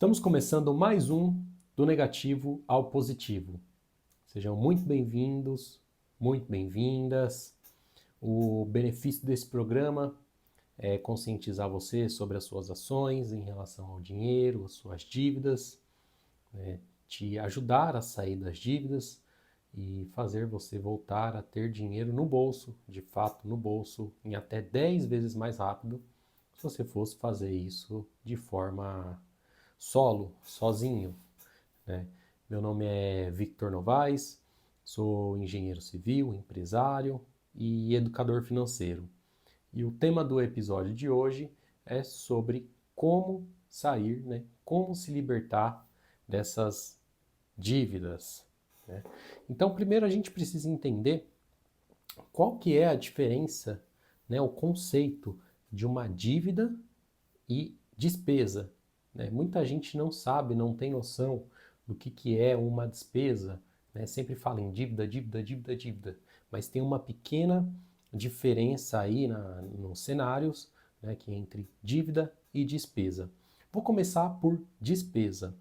Estamos começando mais um do negativo ao positivo. Sejam muito bem-vindos, muito bem-vindas. O benefício desse programa é conscientizar você sobre as suas ações em relação ao dinheiro, as suas dívidas, te ajudar a sair das dívidas e fazer você voltar a ter dinheiro no bolso, de fato no bolso, em até 10 vezes mais rápido, se você fosse fazer isso de forma solo, sozinho, né? Meu nome é Victor Novaes, sou engenheiro civil, empresário e educador financeiro. E o tema do episódio de hoje é sobre como sair, né? Como se libertar dessas dívidas, né? Então, primeiro a gente precisa entender qual que é a diferença, né? O conceito de uma dívida e despesa, né? Muita gente não sabe, não tem noção do que é uma despesa, né? Sempre fala em dívida, dívida, dívida, dívida, mas tem uma pequena diferença aí nos cenários, né? Que é entre dívida e despesa. Vou começar por despesa.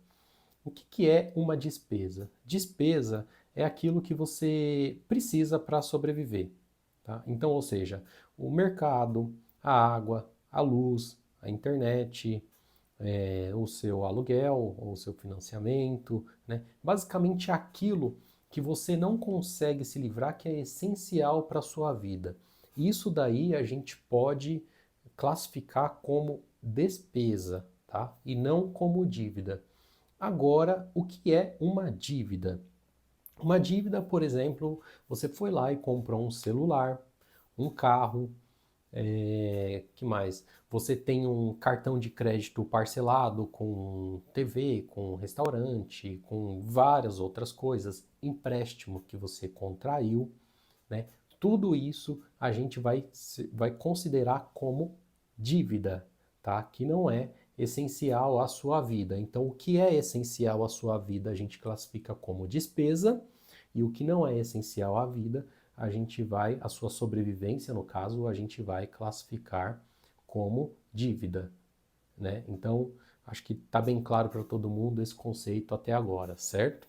O que é uma despesa? Despesa é aquilo que você precisa para sobreviver. Tá? Então, ou seja, o mercado, a água, a luz, a internet, o seu aluguel ou o seu financiamento, né? Basicamente aquilo que você não consegue se livrar, que é essencial para a sua vida. Isso daí a gente pode classificar como despesa, tá? E não como dívida. Agora, o que é uma dívida? Uma dívida, por exemplo, você foi lá e comprou um celular, um carro, que mais? Você tem um cartão de crédito parcelado com TV, com restaurante, com várias outras coisas, empréstimo que você contraiu, né? Tudo isso a gente vai considerar como dívida, tá? Que não é essencial à sua vida. Então, o que é essencial à sua vida a gente classifica como despesa e o que não é essencial à vida a sua sobrevivência, no caso, a gente vai classificar como dívida, né? Então, acho que está bem claro para todo mundo esse conceito até agora, certo?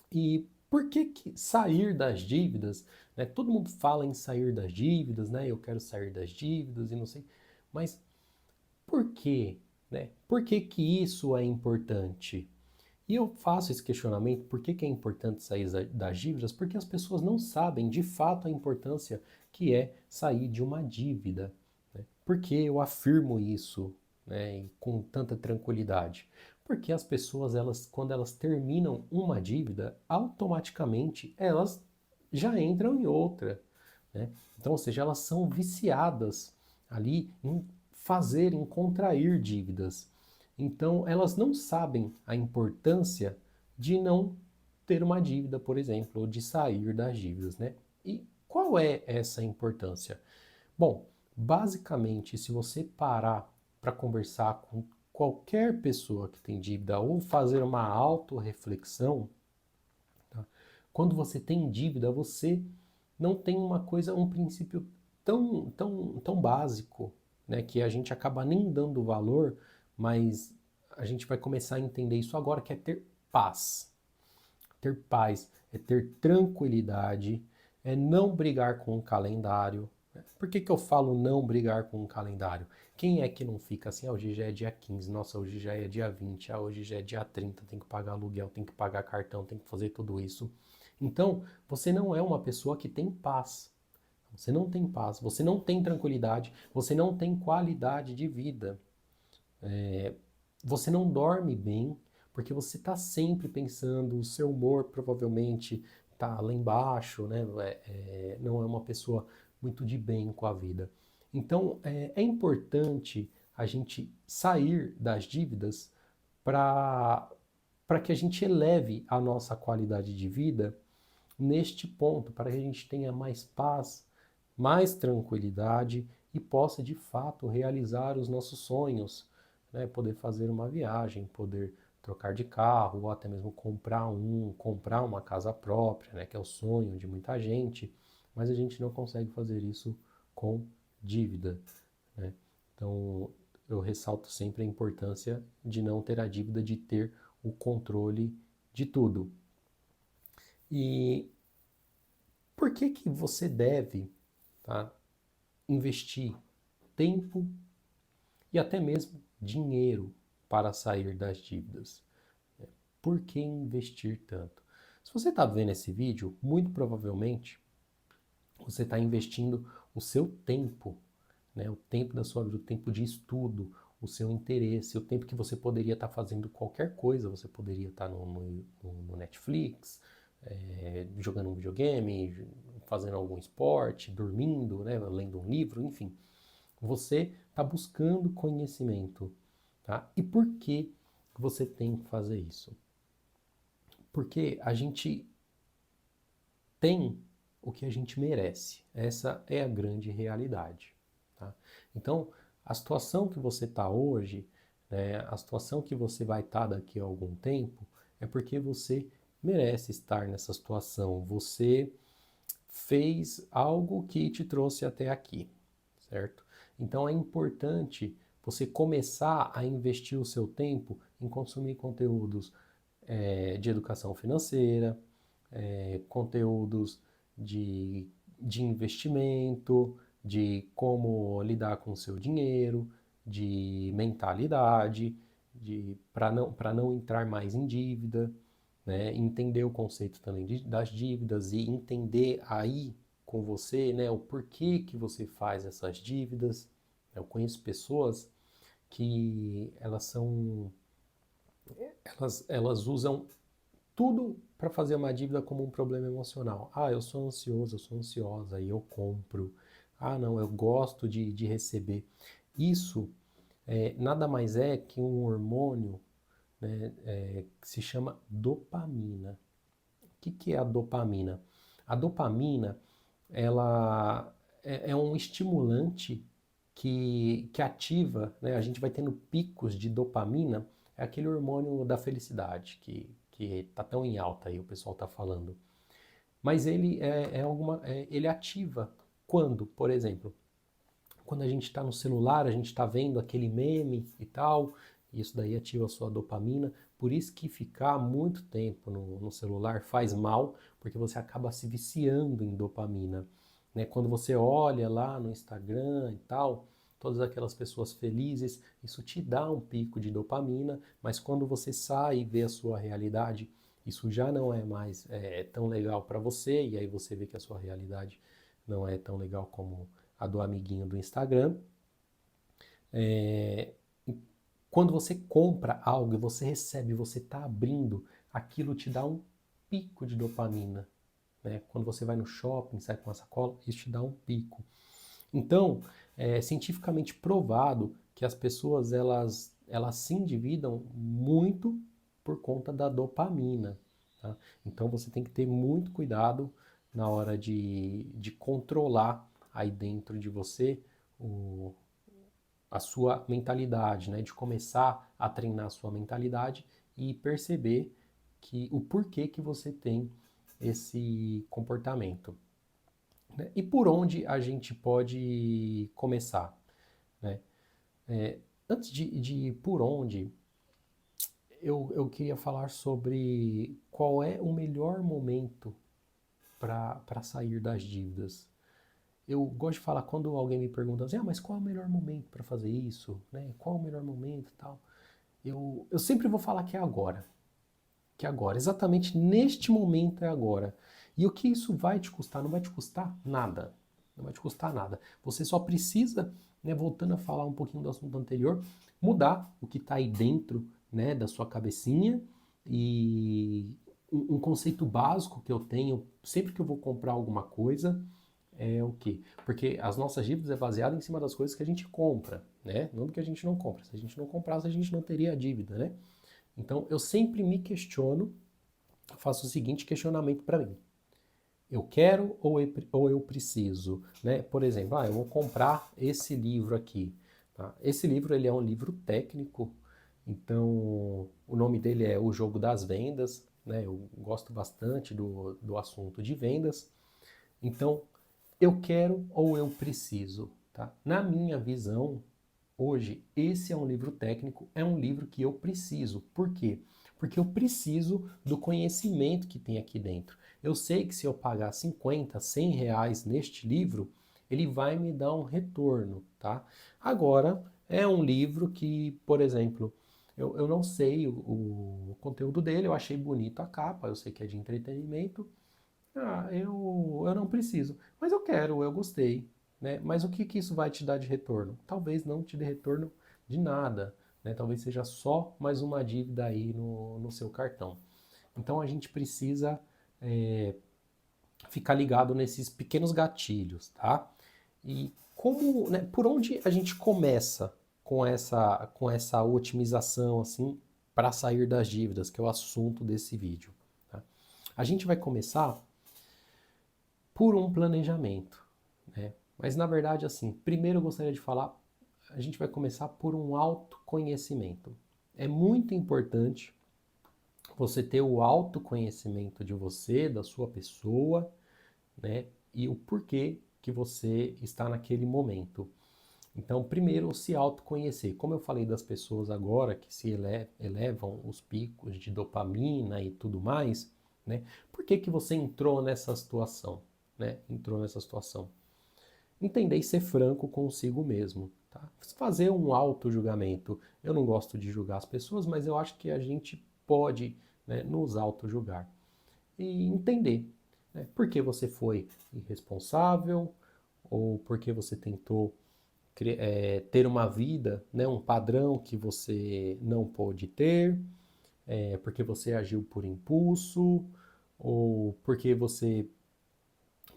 E por que sair das dívidas, né? Todo mundo fala em sair das dívidas, né? Eu quero sair das dívidas e não sei, mas por quê, né? Por que que isso é importante? E eu faço esse questionamento, por que que é importante sair das dívidas? Porque as pessoas não sabem de fato a importância que é sair de uma dívida, né? Por que eu afirmo isso, né, com tanta tranquilidade? Porque as pessoas, quando elas terminam uma dívida, automaticamente elas já entram em outra, né? Então, ou seja, elas são viciadas ali em fazer, em contrair dívidas. Então, elas não sabem a importância de não ter uma dívida, por exemplo, ou de sair das dívidas, né? E qual é essa importância? Bom, basicamente, se você parar para conversar com qualquer pessoa que tem dívida ou fazer uma autorreflexão, tá? Quando você tem dívida, você não tem uma coisa, um princípio tão básico, né, que a gente acaba nem dando valor, mas a gente vai começar a entender isso agora, que é ter paz. Ter paz é ter tranquilidade, é não brigar com o calendário. Por que que eu falo não brigar com o calendário? Quem é que não fica assim, ah, hoje já é dia 15, nossa, hoje já é dia 20, ah, hoje já é dia 30, tem que pagar aluguel, tem que pagar cartão, tem que fazer tudo isso. Então, você não é uma pessoa que tem paz. Você não tem paz, você não tem tranquilidade, você não tem qualidade de vida. Você não dorme bem, porque você está sempre pensando, o seu humor provavelmente está lá embaixo, né? Não é uma pessoa muito de bem com a vida. Então, é importante a gente sair das dívidas para que a gente eleve a nossa qualidade de vida neste ponto, para que a gente tenha mais paz, mais tranquilidade e possa de fato realizar os nossos sonhos, né? Poder fazer uma viagem, poder trocar de carro, ou até mesmo comprar uma casa própria, né? Que é o sonho de muita gente, mas a gente não consegue fazer isso com dívida, né? Então, eu ressalto sempre a importância de não ter a dívida, de ter o controle de tudo. E por que que você deve, tá, investir tempo e até mesmo dinheiro para sair das dívidas? Por que investir tanto? Se você está vendo esse vídeo, muito provavelmente você está investindo o seu tempo, né, o tempo da sua vida, o tempo de estudo, o seu interesse, o tempo que você poderia estar fazendo qualquer coisa. Você poderia estar no Netflix, jogando um videogame, fazendo algum esporte, dormindo, né, lendo um livro, enfim. Você está buscando conhecimento, tá? E por que você tem que fazer isso? Porque a gente tem o que a gente merece. Essa é a grande realidade, tá? Então, a situação que você está hoje, né, a situação que você vai estar daqui a algum tempo, é porque você merece estar nessa situação. Você fez algo que te trouxe até aqui, certo? Então é importante você começar a investir o seu tempo em consumir conteúdos de educação financeira, conteúdos de investimento, de como lidar com o seu dinheiro, de mentalidade, para não entrar mais em dívida, né? Entender o conceito também das dívidas e entender aí com você, né, o porquê que você faz essas dívidas. Eu conheço pessoas que elas usam tudo para fazer uma dívida como um problema emocional. Ah, eu sou ansioso, eu sou ansiosa e eu compro. Ah, não, eu gosto de receber. Isso nada mais é que um hormônio, né, que se chama dopamina. O que é a dopamina? A dopamina, ela é um estimulante que ativa, né? A gente vai tendo picos de dopamina, é aquele hormônio da felicidade que tá tão em alta aí, o pessoal tá falando. Mas ele ele ativa quando, por exemplo, quando a gente está no celular, a gente está vendo aquele meme e tal, isso daí ativa a sua dopamina. Por isso que ficar muito tempo no celular faz mal, porque você acaba se viciando em dopamina, né? Quando você olha lá no Instagram e tal, todas aquelas pessoas felizes, isso te dá um pico de dopamina, mas quando você sai e vê a sua realidade, isso já não é mais tão legal para você, e aí você vê que a sua realidade não é tão legal como a do amiguinho do Instagram. É, quando você compra algo e você recebe, você está abrindo, aquilo te dá um pico de dopamina. Né? Quando você vai no shopping, sai com uma sacola, isso te dá um pico. Então, é cientificamente provado que as pessoas elas se endividam muito por conta da dopamina. Tá? Então você tem que ter muito cuidado na hora de controlar aí dentro de você o, a sua mentalidade, né? De começar a treinar a sua mentalidade e perceber que o porquê que você tem esse comportamento. Né? E por onde a gente pode começar? Né? Antes de ir por onde, eu queria falar sobre qual é o melhor momento para sair das dívidas. Eu gosto de falar, quando alguém me pergunta assim, mas qual é o melhor momento para fazer isso? Né? Qual é o melhor momento e tal? Eu sempre vou falar que é agora. Que é agora. Exatamente neste momento é agora. E o que isso vai te custar? Não vai te custar nada. Não vai te custar nada. Você só precisa, né, voltando a falar um pouquinho do assunto anterior, mudar o que está aí dentro, né, da sua cabecinha. E um conceito básico que eu tenho sempre que eu vou comprar alguma coisa é o quê? Porque as nossas dívidas é baseada em cima das coisas que a gente compra, né? Não do que a gente não compra. Se a gente não comprasse, a gente não teria a dívida, né? Então eu sempre me questiono, faço o seguinte questionamento para mim: eu quero ou eu preciso, né? Por exemplo, eu vou comprar esse livro aqui. Tá? Esse livro ele é um livro técnico, então o nome dele é O Jogo das Vendas, né? Eu gosto bastante do assunto de vendas. Então eu quero ou eu preciso, tá? Na minha visão, hoje, esse é um livro técnico, é um livro que eu preciso. Por quê? Porque eu preciso do conhecimento que tem aqui dentro. Eu sei que se eu pagar 50, 100 reais neste livro, ele vai me dar um retorno, tá? Agora, é um livro que, por exemplo, eu não sei o conteúdo dele, eu achei bonito a capa, eu sei que é de entretenimento, eu não preciso, mas eu quero, eu gostei, né? Mas o que que isso vai te dar de retorno? Talvez não te dê retorno de nada, né? Talvez seja só mais uma dívida aí no seu cartão. Então a gente precisa ficar ligado nesses pequenos gatilhos, tá? E como, né, por onde a gente começa com essa otimização assim para sair das dívidas, que é o assunto desse vídeo, tá? A gente vai começar por um planejamento, né? Mas na verdade, assim, primeiro eu gostaria de falar, a gente vai começar por um autoconhecimento. É muito importante você ter o autoconhecimento de você, da sua pessoa, né? E o porquê que você está naquele momento. Então, primeiro, se autoconhecer. Como eu falei das pessoas agora que se elevam os picos de dopamina e tudo mais, né? Por que que você entrou nessa situação, né? Entrou nessa situação. Entender e ser franco consigo mesmo, tá? Fazer um auto-julgamento. Eu não gosto de julgar as pessoas, mas eu acho que a gente pode, né, nos auto-julgar. E entender, né, por que você foi irresponsável ou por que você tentou ter uma vida, né, um padrão que você não pôde ter, porque você agiu por impulso, ou porque você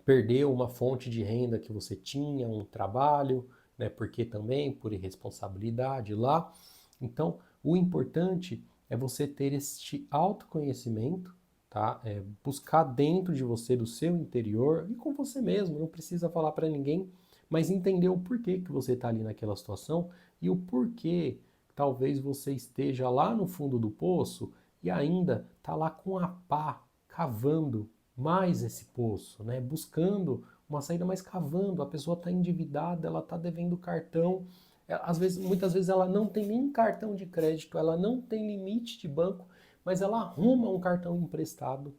perdeu uma fonte de renda que você tinha, um trabalho, né, porque também por irresponsabilidade lá. Então, o importante é você ter este autoconhecimento, tá? Buscar dentro de você, do seu interior e com você mesmo, não precisa falar para ninguém, mas entender o porquê que você está ali naquela situação e o porquê talvez você esteja lá no fundo do poço e ainda está lá com a pá cavando mais esse poço, né? Buscando uma saída, mas cavando. A pessoa está endividada, ela está devendo cartão. Às vezes, muitas vezes ela não tem nem cartão de crédito, ela não tem limite de banco, mas ela arruma um cartão emprestado.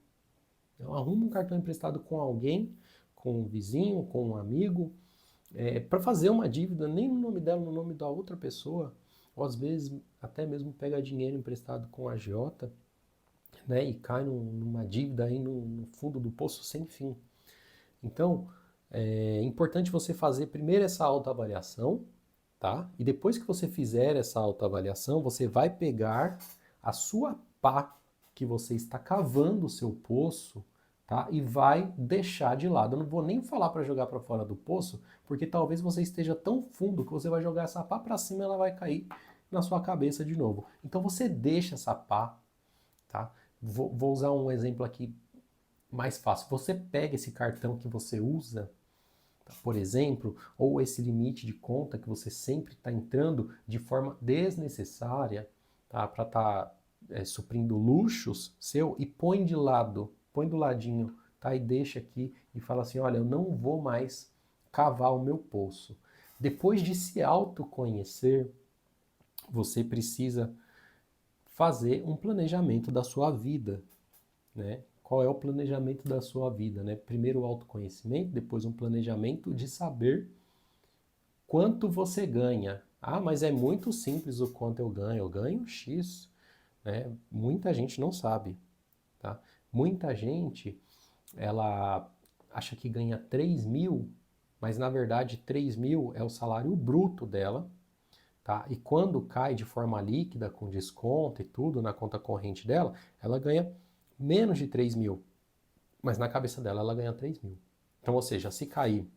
Ela arruma um cartão emprestado com alguém, com um vizinho, com um amigo, para fazer uma dívida, nem no nome dela, no nome da outra pessoa. Ou às vezes até mesmo pega dinheiro emprestado com a agiota, né, e cai numa dívida aí no fundo do poço sem fim. Então, é importante você fazer primeiro essa autoavaliação, tá? E depois que você fizer essa autoavaliação, você vai pegar a sua pá que você está cavando o seu poço, tá? E vai deixar de lado. Eu não vou nem falar para jogar para fora do poço, porque talvez você esteja tão fundo que você vai jogar essa pá para cima e ela vai cair na sua cabeça de novo. Então você deixa essa pá, tá? Vou usar um exemplo aqui mais fácil. Você pega esse cartão que você usa, tá, por exemplo, ou esse limite de conta que você sempre está entrando de forma desnecessária, tá, para estar suprindo luxos seu e põe de lado, põe do ladinho, tá, e deixa aqui e fala assim, olha, eu não vou mais cavar o meu poço. Depois de se autoconhecer, você precisa fazer um planejamento da sua vida, né? Qual é o planejamento da sua vida, né? Primeiro o autoconhecimento, depois um planejamento de saber quanto você ganha. Ah, mas é muito simples o quanto eu ganho. Eu ganho X, né? Muita gente não sabe, tá? Muita gente, ela acha que ganha 3 mil, mas na verdade 3 mil é o salário bruto dela, tá? E quando cai de forma líquida, com desconto e tudo na conta corrente dela, ela ganha menos de 3 mil. Mas na cabeça dela ela ganha 3 mil. Então, ou seja, se cair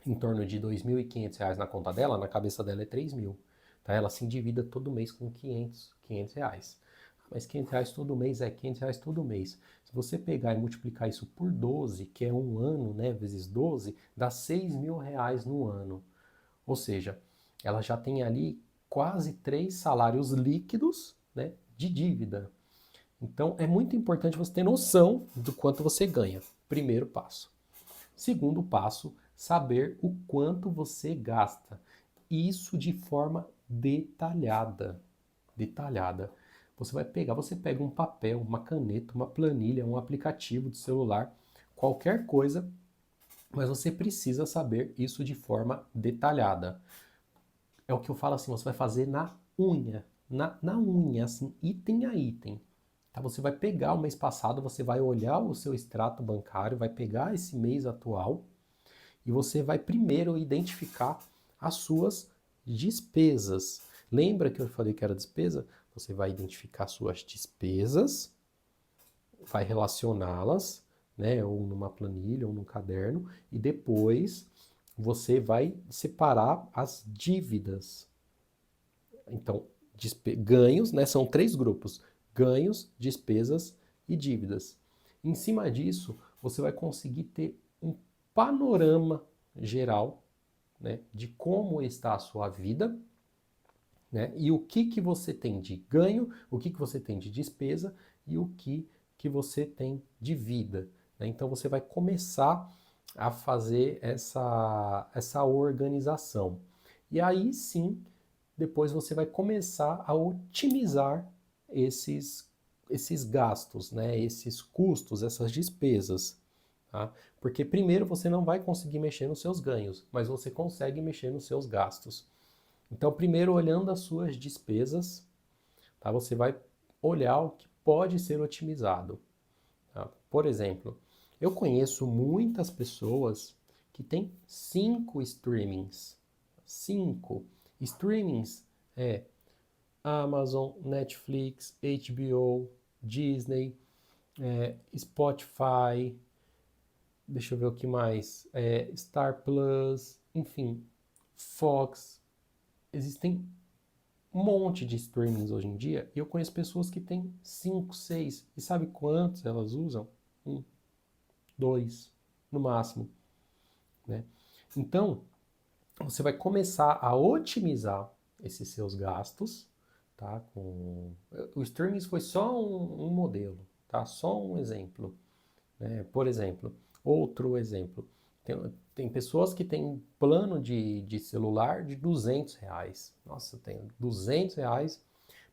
em torno de R$ 2.500 na conta dela, na cabeça dela é 3 mil. Tá? Ela se endivida todo mês com R$ 500 reais. Mas R$ 500 todo mês é R$ 500 todo mês. Se você pegar e multiplicar isso por 12, que é um ano, né, vezes 12, dá R$ 6.000 no ano. Ou seja, ela já tem ali quase 3 salários líquidos, né, de dívida. Então, é muito importante você ter noção do quanto você ganha. Primeiro passo. Segundo passo, saber o quanto você gasta. isso de forma detalhada. Detalhada. Você pega um papel, uma caneta, uma planilha, um aplicativo de celular, qualquer coisa, mas você precisa saber isso de forma detalhada. É o que eu falo assim, você vai fazer na unha, na unha, assim, item a item. Tá? Você vai pegar o mês passado, você vai olhar o seu extrato bancário, vai pegar esse mês atual e você vai primeiro identificar as suas despesas. Lembra que eu falei que era despesa? Você vai identificar suas despesas, vai relacioná-las, né, ou numa planilha ou num caderno, e depois você vai separar as dívidas. Então, ganhos, né, são 3 grupos: ganhos, despesas e dívidas. Em cima disso, você vai conseguir ter um panorama geral, né, de como está a sua vida, né, e o que você tem de ganho, o que você tem de despesa e o que você tem de vida. Né? Então você vai começar a fazer essa organização. E aí sim, depois você vai começar a otimizar esses gastos, né? Esses custos, essas despesas. Tá? Porque primeiro você não vai conseguir mexer nos seus ganhos, mas você consegue mexer nos seus gastos. Então, primeiro olhando as suas despesas, tá? Você vai olhar o que pode ser otimizado. Tá? Por exemplo, eu conheço muitas pessoas que têm 5 streamings. 5 streamings é Amazon, Netflix, HBO, Disney, Spotify, deixa eu ver o que mais, Star Plus, enfim, Fox. Existem um monte de streamings hoje em dia e eu conheço pessoas que têm 5, 6. E sabe quantos elas usam? 1, 2, no máximo. Né? Então, você vai começar a otimizar esses seus gastos. Tá? O streaming foi só um modelo, tá? Só um exemplo. Né? Por exemplo, outro exemplo. Tem pessoas que têm plano de celular de R$ 200. Nossa, eu tenho R$ 200,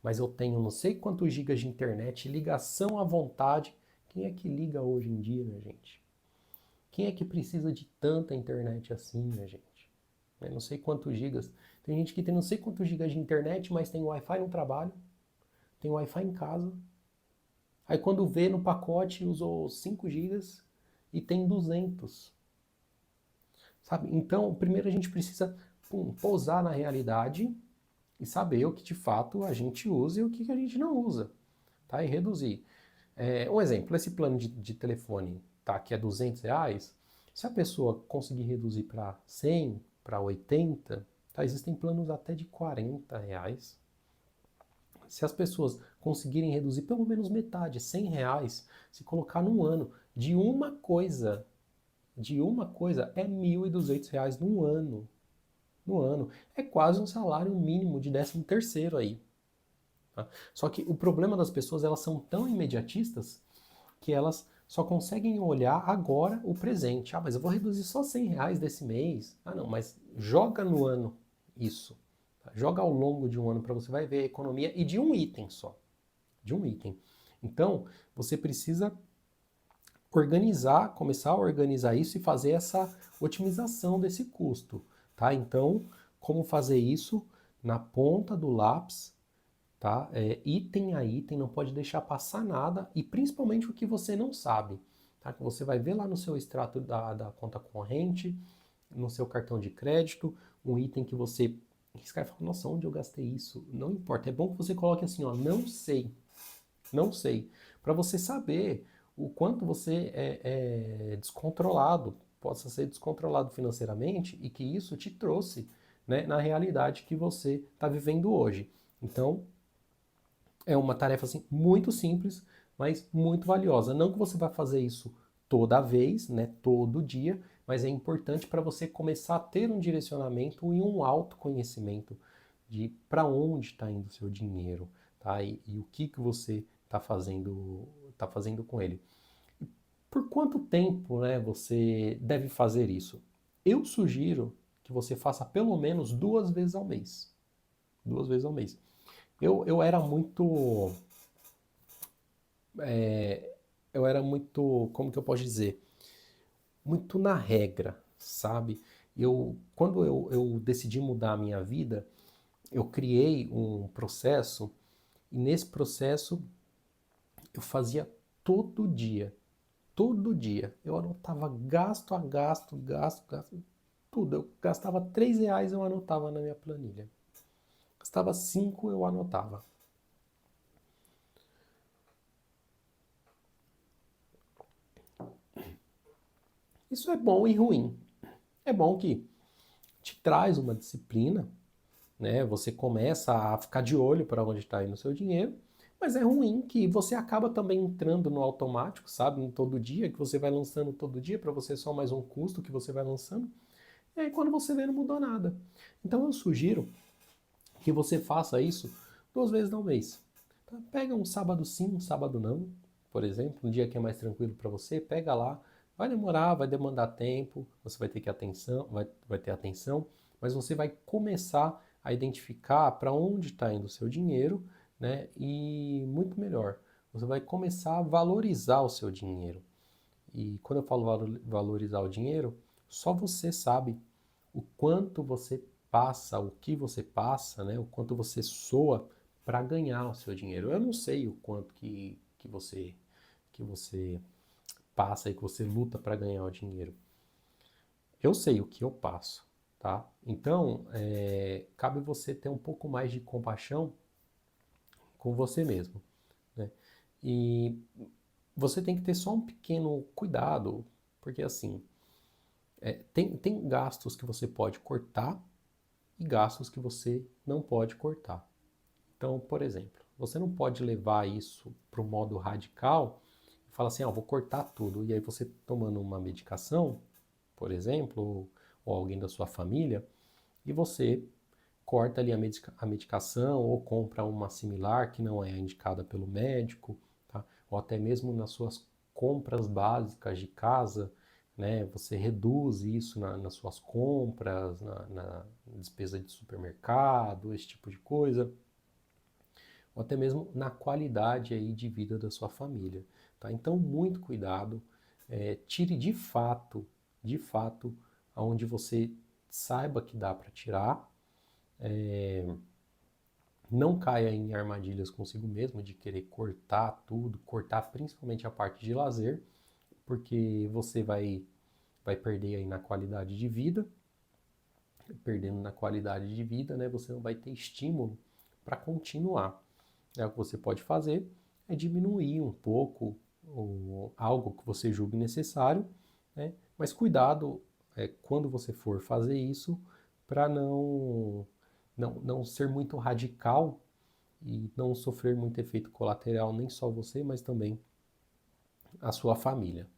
mas eu tenho não sei quantos gigas de internet, ligação à vontade. Quem é que liga hoje em dia, minha gente? Quem é que precisa de tanta internet assim, minha gente? Não sei quantos gigas. Tem gente que tem não sei quantos gigas de internet, mas tem Wi-Fi no trabalho, tem Wi-Fi em casa. Aí quando vê no pacote usou 5 gigas e tem 200. Sabe? Então, primeiro a gente precisa pousar na realidade e saber o que de fato a gente usa e o que a gente não usa, tá? E reduzir. Um exemplo, esse plano de telefone, tá, que é R$ 200, se a pessoa conseguir reduzir para 100, para 80, tá, existem planos até de R$ 40. Se as pessoas conseguirem reduzir pelo menos metade, R$ 100, se colocar num ano de uma coisa é R$ 1.200 no ano. No ano. É quase um salário mínimo de 13º aí. Tá? Só que o problema das pessoas, elas são tão imediatistas que elas só conseguem olhar agora o presente. Ah, mas eu vou reduzir só R$ 100 desse mês. Ah, não, mas joga no ano isso. Tá? Joga ao longo de um ano para você vai ver a economia e de um item só. De um item. Então, você precisa organizar, começar a organizar isso e fazer essa otimização desse custo. Tá? Então, como fazer isso? Na ponta do lápis, tá? Item a item, não pode deixar passar nada e principalmente o que você não sabe. Tá? Que você vai ver lá no seu extrato da conta corrente, no seu cartão de crédito, um item que você riscar e fala, nossa, onde eu gastei isso? Não importa, é bom que você coloque assim, ó, não sei, não sei, para você saber o quanto você é descontrolado, possa ser descontrolado financeiramente e que isso te trouxe, né, na realidade que você está vivendo hoje. Então, é uma tarefa assim, muito simples, mas muito valiosa. Não que você vai fazer isso toda vez, né, todo dia, mas é importante para você começar a ter um direcionamento e um autoconhecimento de para onde está indo o seu dinheiro, tá? E o que você está fazendo com ele. Por quanto tempo, né, você deve fazer isso? Eu sugiro que você faça pelo menos 2 vezes ao mês. 2 vezes ao mês. Eu era muito... eu era muito, como que eu posso dizer? Muito na regra, sabe? Quando eu decidi mudar a minha vida, eu criei um processo, e nesse processo eu fazia todo dia. Todo dia. Eu anotava gasto a gasto, gasto, tudo. Eu gastava R$ 3, eu anotava na minha planilha. Gastava 5, eu anotava. Isso é bom e ruim. É bom que te traz uma disciplina, né? Você começa a ficar de olho para onde está indo o seu dinheiro, mas é ruim que você acaba também entrando no automático, sabe? No todo dia, que você vai lançando todo dia, para você é só mais um custo que você vai lançando. E aí quando você vê, não mudou nada. Então eu sugiro que você faça isso 2 vezes ao mês. Tá? Pega um sábado sim, um sábado não, por exemplo, um dia que é mais tranquilo para você, pega lá. Vai demorar, vai demandar tempo, você vai ter que atenção, vai ter atenção, mas você vai começar a identificar para onde está indo o seu dinheiro, né? E muito melhor, você vai começar a valorizar o seu dinheiro. E quando eu falo valorizar o dinheiro, só você sabe o quanto você passa, o que você passa, né? O quanto você soa para ganhar o seu dinheiro. Eu não sei o quanto que você passa e que você luta para ganhar o dinheiro. Eu sei o que eu passo, tá? Então, cabe você ter um pouco mais de compaixão com você mesmo, né? E você tem que ter só um pequeno cuidado, porque assim, tem gastos que você pode cortar e gastos que você não pode cortar. Então, por exemplo, você não pode levar isso para o modo radical e falar assim, vou cortar tudo. E aí você tomando uma medicação, por exemplo, ou alguém da sua família, e você corta ali a medicação ou compra uma similar que não é indicada pelo médico, tá? Ou até mesmo nas suas compras básicas de casa, né? Você reduz isso nas suas compras, na despesa de supermercado, esse tipo de coisa, ou até mesmo na qualidade aí de vida da sua família, tá? Então, muito cuidado, tire de fato, aonde você saiba que dá para tirar, não caia em armadilhas consigo mesmo de querer cortar tudo, cortar principalmente a parte de lazer, porque você vai perder aí na qualidade de vida, perdendo na qualidade de vida, né, você não vai ter estímulo para continuar. O que você pode fazer é diminuir um pouco algo que você julgue necessário, né, mas cuidado quando você for fazer isso para não ser muito radical e não sofrer muito efeito colateral, nem só você, mas também a sua família,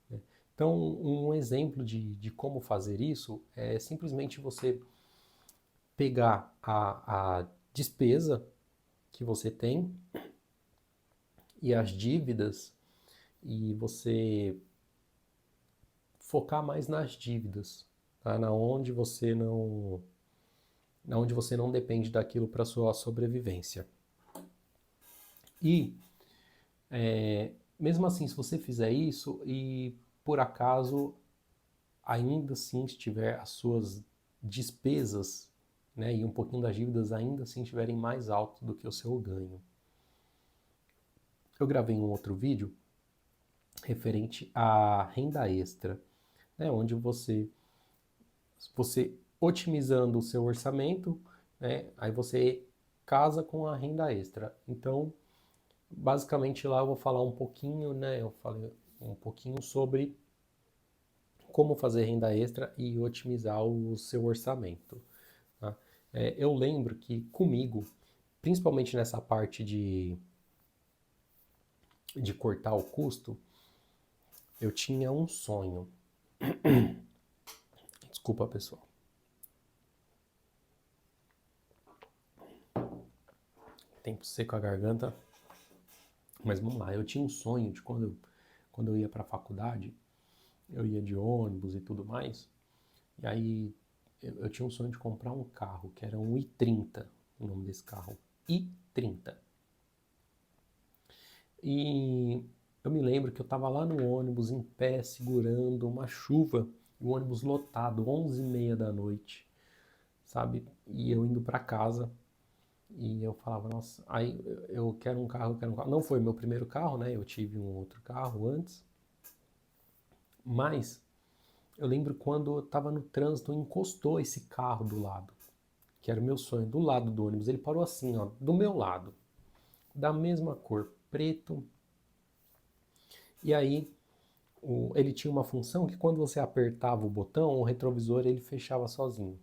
né? Então, um exemplo de como fazer isso é simplesmente você pegar a despesa que você tem e as dívidas e você focar mais nas dívidas, tá? Na onde você não depende daquilo para sua sobrevivência. E mesmo assim, se você fizer isso e por acaso ainda assim estiver as suas despesas, né, e um pouquinho das dívidas ainda assim estiverem mais alto do que o seu ganho. Eu gravei um outro vídeo referente à renda extra, né, onde você otimizando o seu orçamento, né, aí você casa com a renda extra. Então, basicamente lá eu vou falar um pouquinho, né, eu falei um pouquinho sobre como fazer renda extra e otimizar o seu orçamento, tá? Eu lembro que comigo, principalmente nessa parte de cortar o custo, eu tinha um sonho. Desculpa, pessoal. Tempo seco a garganta. Mas vamos lá, eu tinha um sonho de quando eu ia para a faculdade, eu ia de ônibus e tudo mais, e aí eu tinha um sonho de comprar um carro, que era um i30, o nome desse carro, i30. E eu me lembro que eu estava lá no ônibus, em pé, segurando uma chuva, o ônibus lotado, 11h30 da noite, sabe? E eu indo para casa, e eu falava, nossa, aí eu quero um carro, eu quero um carro. Não foi meu primeiro carro, né? Eu tive um outro carro antes, mas eu lembro quando eu estava no trânsito, encostou esse carro do lado, que era o meu sonho, do lado do ônibus. Ele parou assim, ó, do meu lado, da mesma cor, preto. E aí ele tinha uma função que quando você apertava o botão, o retrovisor ele fechava sozinho.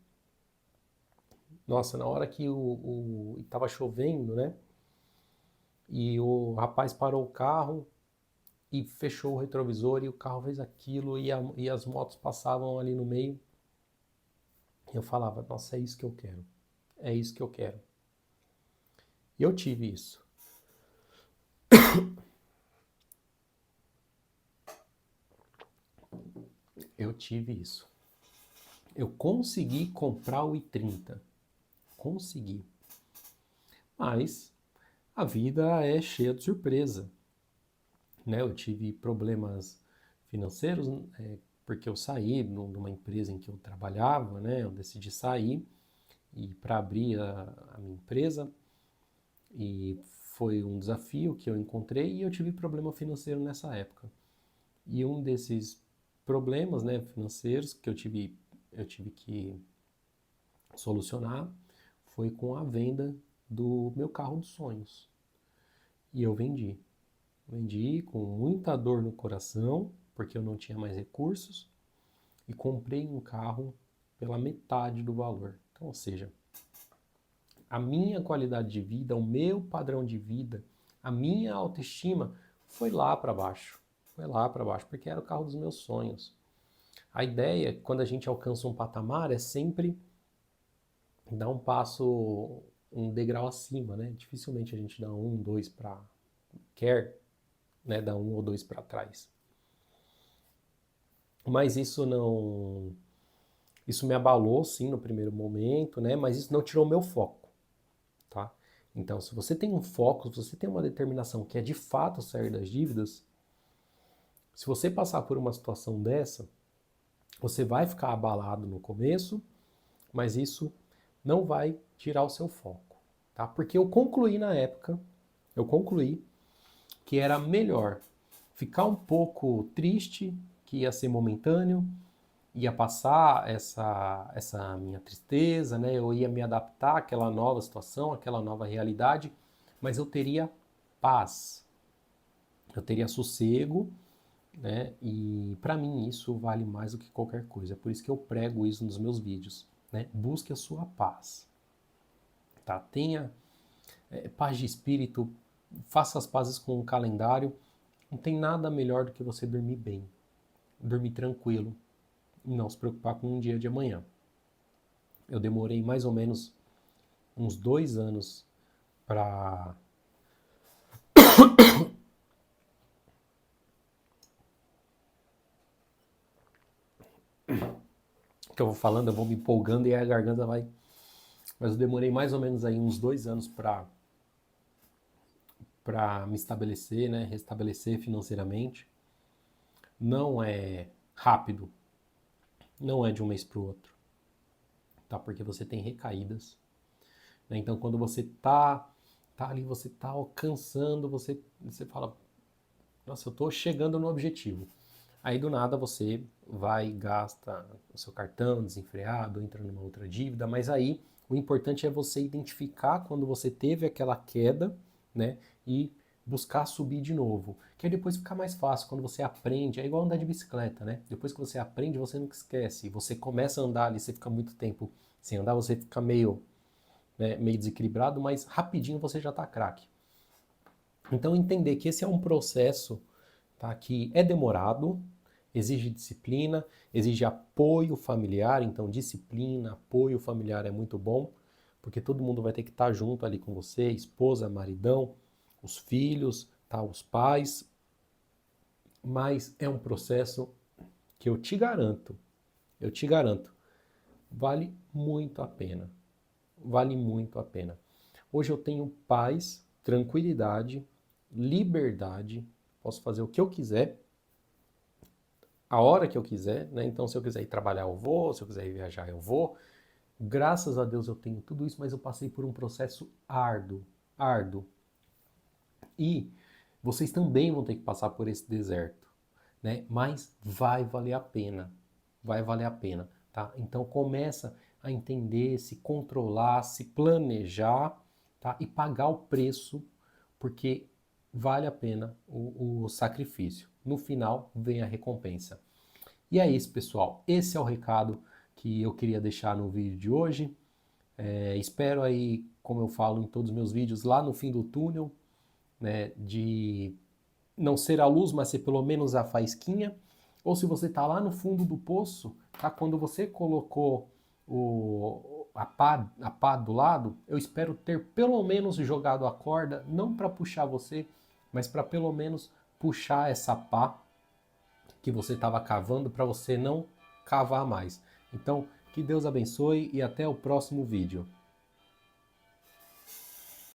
Nossa, na hora que estava chovendo, né? E o rapaz parou o carro e fechou o retrovisor e o carro fez aquilo e as motos passavam ali no meio. Eu falava, nossa, é isso que eu quero. É isso que eu quero. E eu tive isso. Eu tive isso. Eu consegui comprar o i30. Consegui. Mas a vida é cheia de surpresa. Né? Eu tive problemas financeiros, porque eu saí de uma empresa em que eu trabalhava, né? Eu decidi sair e para abrir a minha empresa e foi um desafio que eu encontrei e eu tive problema financeiro nessa época. E um desses problemas, né, financeiros que eu tive que solucionar foi com a venda do meu carro dos sonhos. E eu vendi. Vendi com muita dor no coração, porque eu não tinha mais recursos, e comprei um carro pela metade do valor. Então, ou seja, a minha qualidade de vida, o meu padrão de vida, a minha autoestima foi lá para baixo. Foi lá para baixo, porque era o carro dos meus sonhos. A ideia, quando a gente alcança um patamar, é sempre dar um passo, um degrau acima, né? Dificilmente a gente dá um, dois para quer, né, dar um ou dois para trás. Mas isso me abalou sim no primeiro momento, né? Mas isso não tirou meu foco, tá? Então, se você tem um foco, se você tem uma determinação que é de fato sair das dívidas, se você passar por uma situação dessa, você vai ficar abalado no começo, mas isso não vai tirar o seu foco, tá? Porque eu concluí na época, que era melhor ficar um pouco triste, que ia ser momentâneo, ia passar essa minha tristeza, né? Eu ia me adaptar àquela nova situação, àquela nova realidade, mas eu teria paz, eu teria sossego, né? E para mim isso vale mais do que qualquer coisa. É por isso que eu prego isso nos meus vídeos, né? Busque a sua paz, tá? Tenha paz de espírito, faça as pazes com o calendário. Não tem nada melhor do que você dormir bem, dormir tranquilo e não se preocupar com o dia de amanhã. Eu demorei mais ou menos uns 2 anos para que eu vou falando, eu vou me empolgando e a garganta vai. Mas eu demorei mais ou menos aí uns 2 anos para me estabelecer, né, restabelecer financeiramente. Não é rápido, não é de um mês para o outro, tá? Porque você tem recaídas, né? Então quando você tá ali, você tá alcançando, você fala, nossa, eu tô chegando no objetivo. Aí do nada você vai e gasta o seu cartão desenfreado, entra numa outra dívida, mas aí o importante é você identificar quando você teve aquela queda, né, e buscar subir de novo. Que aí depois fica mais fácil, quando você aprende, é igual andar de bicicleta, né? Depois que você aprende, você nunca esquece. Você começa a andar ali, você fica muito tempo sem andar, você fica meio, né, meio desequilibrado, mas rapidinho você já tá craque. Então entender que esse é um processo, tá, que é demorado, exige disciplina, exige apoio familiar, então disciplina, apoio familiar é muito bom, porque todo mundo vai ter que estar junto ali com você, esposa, maridão, os filhos, tá, os pais, mas é um processo que eu te garanto, vale muito a pena. Vale muito a pena. Hoje eu tenho paz, tranquilidade, liberdade, posso fazer o que eu quiser, a hora que eu quiser, né? Então, se eu quiser ir trabalhar, eu vou, se eu quiser ir viajar, eu vou. Graças a Deus eu tenho tudo isso, mas eu passei por um processo árduo, árduo. E vocês também vão ter que passar por esse deserto, né? Mas vai valer a pena, vai valer a pena, tá? Então começa a entender, se controlar, se planejar, tá? E pagar o preço, porque vale a pena o sacrifício. No final vem a recompensa. E é isso, pessoal. Esse é o recado que eu queria deixar no vídeo de hoje. Espero aí, como eu falo em todos os meus vídeos, lá no fim do túnel, né, de não ser a luz, mas ser pelo menos a faísquinha. Ou se você está lá no fundo do poço, tá? Quando você colocou a pá do lado, eu espero ter pelo menos jogado a corda, não para puxar você, mas para pelo menos puxar essa pá que você estava cavando para você não cavar mais. Então, que Deus abençoe e até o próximo vídeo.